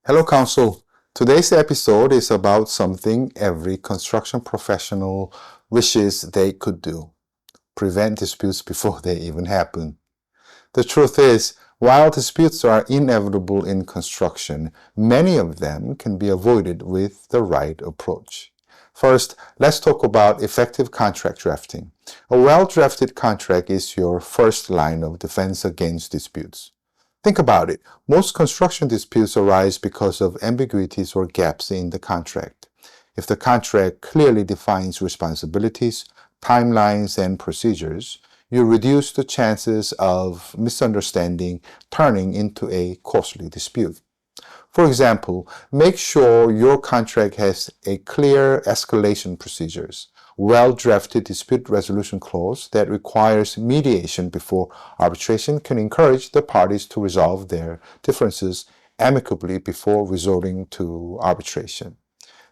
Hello, Council. Today's episode is about something every construction professional wishes they could do: prevent disputes before they even happen. The truth is, while disputes are inevitable in construction, many of them can be avoided with the right approach. First, let's talk about effective contract drafting. A well-drafted contract is your first line of defense against disputes. Think about it. Most construction disputes arise because of ambiguities or gaps in the contract. If the contract clearly defines responsibilities, timelines, and procedures, you reduce the chances of misunderstanding turning into a costly dispute. For example, make sure your contract has a clear escalation procedures, well-drafted dispute resolution clause that requires mediation before arbitration can encourage the parties to resolve their differences amicably before resorting to arbitration.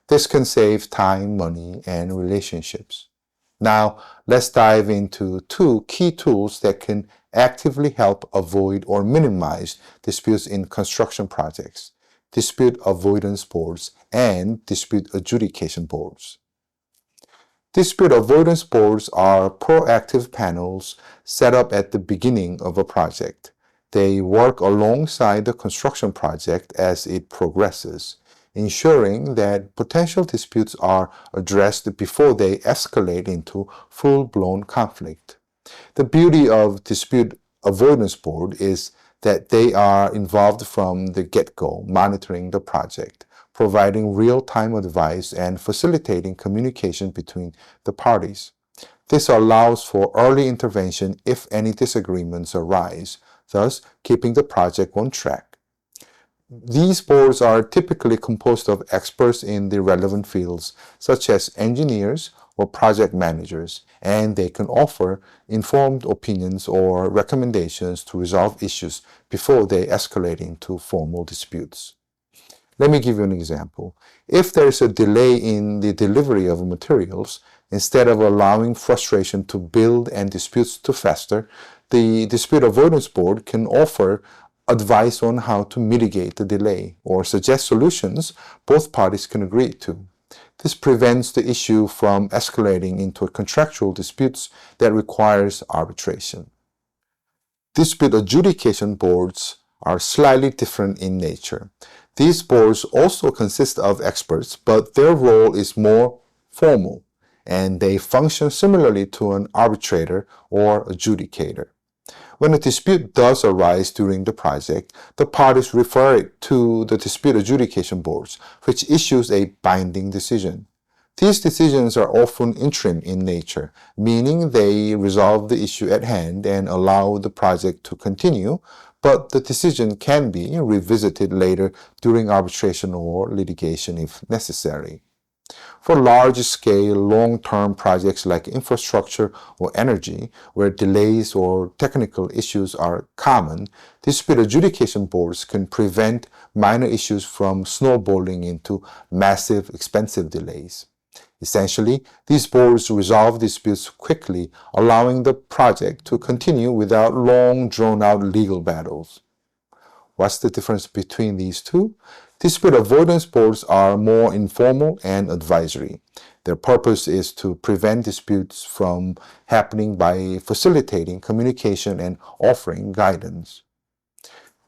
This can save time, money, and relationships. Now, let's dive into two key tools that can actively help avoid or minimize disputes in construction projects: Dispute Avoidance Boards and Dispute Adjudication Boards. Dispute Avoidance Boards are proactive panels set up at the beginning of a project. They work alongside the construction project as it progresses, ensuring that potential disputes are addressed before they escalate into full-blown conflict. The beauty of Dispute Avoidance Board is that they are involved from the get-go, monitoring the project, providing real-time advice, and facilitating communication between the parties. This allows for early intervention if any disagreements arise, thus keeping the project on track. These boards are typically composed of experts in the relevant fields, such as engineers or project managers, and they can offer informed opinions or recommendations to resolve issues before they escalate into formal disputes. Let me give you an example. If there is a delay in the delivery of materials, instead of allowing frustration to build and disputes to fester, the Dispute Avoidance Board can offer advice on how to mitigate the delay or suggest solutions both parties can agree to. This prevents the issue from escalating into contractual disputes that requires arbitration. Dispute adjudication boards are slightly different in nature. These boards also consist of experts, but their role is more formal, and they function similarly to an arbitrator or adjudicator. When a dispute does arise during the project, the parties refer it to the Dispute Adjudication Boards, which issues a binding decision. These decisions are often interim in nature, meaning they resolve the issue at hand and allow the project to continue, but the decision can be revisited later during arbitration or litigation if necessary. For large-scale, long-term projects like infrastructure or energy, where delays or technical issues are common, dispute adjudication boards can prevent minor issues from snowballing into massive, expensive delays. Essentially, these boards resolve disputes quickly, allowing the project to continue without long, drawn-out legal battles. What's the difference between these two? Dispute avoidance boards are more informal and advisory. Their purpose is to prevent disputes from happening by facilitating communication and offering guidance.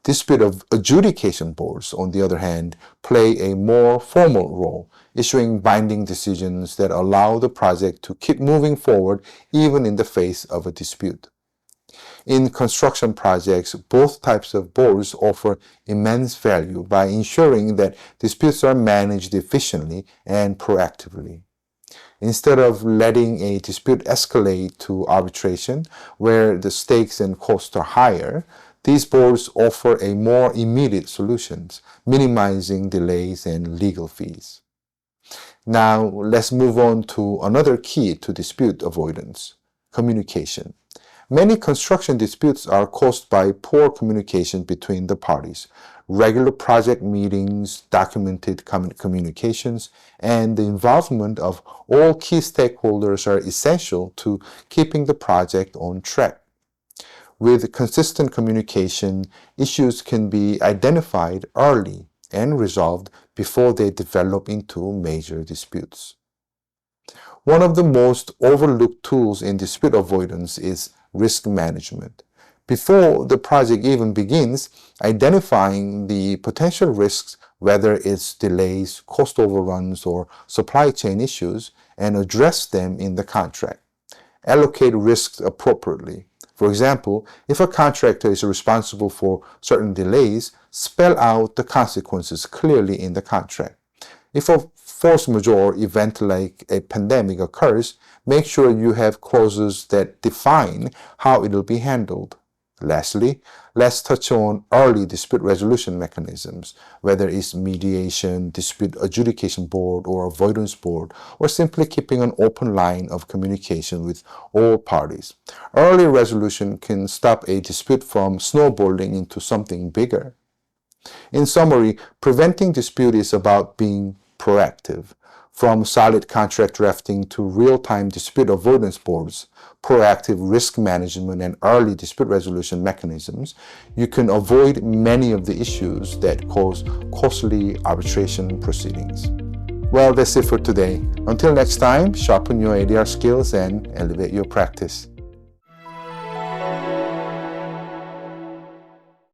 Dispute adjudication boards, on the other hand, play a more formal role, issuing binding decisions that allow the project to keep moving forward even in the face of a dispute. In construction projects, both types of boards offer immense value by ensuring that disputes are managed efficiently and proactively. Instead of letting a dispute escalate to arbitration, where the stakes and costs are higher, these boards offer a more immediate solutions, minimizing delays and legal fees. Now, let's move on to another key to dispute avoidance: communication. Many construction disputes are caused by poor communication between the parties. Regular project meetings, documented communications, and the involvement of all key stakeholders are essential to keeping the project on track. With consistent communication, issues can be identified early and resolved before they develop into major disputes. One of the most overlooked tools in dispute avoidance is risk management. Before the project even begins, identifying the potential risks, whether it's delays, cost overruns, or supply chain issues, and address them in the contract. Allocate risks appropriately. For example, if a contractor is responsible for certain delays, spell out the consequences clearly in the contract. If a force majeure event like a pandemic occurs, make sure you have clauses that define how it will be handled. Lastly, let's touch on early dispute resolution mechanisms, whether it's mediation, dispute adjudication board, or avoidance board, or simply keeping an open line of communication with all parties. Early resolution can stop a dispute from snowballing into something bigger. In summary, preventing dispute is about being proactive. From solid contract drafting to real-time dispute avoidance boards, proactive risk management, and early dispute resolution mechanisms, you can avoid many of the issues that cause costly arbitration proceedings. Well, that's it for today. Until next time, sharpen your ADR skills and elevate your practice.